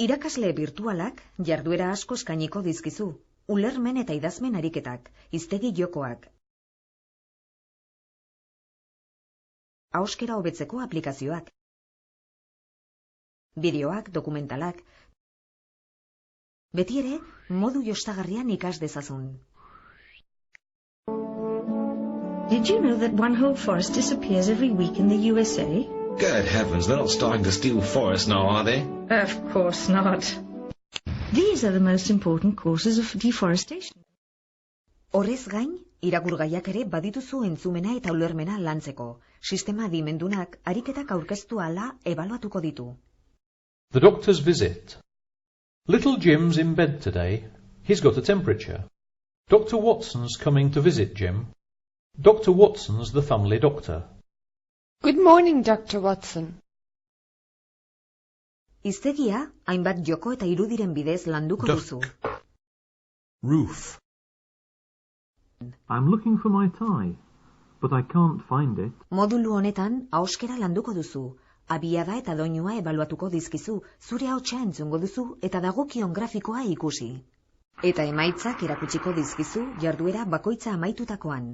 Irakasle virtualak jarduera asko eskainiko dizkizu, ulermen eta idazmen ariketak, hiztegi jokoak. Ahoskera hobetzeko aplikazioak. Bideoak, dokumentalak. Beti ere, modu jostagarrian ikas dezazun. Did you know that one whole forest disappears every week in the USA? Good heavens, they're not starting to steal forests now, are they? Of course not. These are the most important causes of deforestation. Horrez gain, irakurgaiak ere badituzu entzumena eta ulermena lantzeko. Sistema adimendunak ariketak aurkeztu ala ebaluatuko ditu. The doctor's visit. Little Jim's in bed today. He's got a temperature. Dr. Watson's coming to visit Jim. Dr. Watson's the family doctor. Good morning, Dr. Watson. Hiztegia, hainbat joko eta irudiren bidez landuko duzu. Roof. I'm looking for my tie, but I can't find it. Modulu honetan, ahoskera landuko duzu. Abiada eta doinua ebaluatuko dizkizu, zure ahotsa entzungo duzu eta dagokion grafikoa ikusi. Eta emaitzak erakutsiko dizkizu jarduera bakoitza amaitutakoan.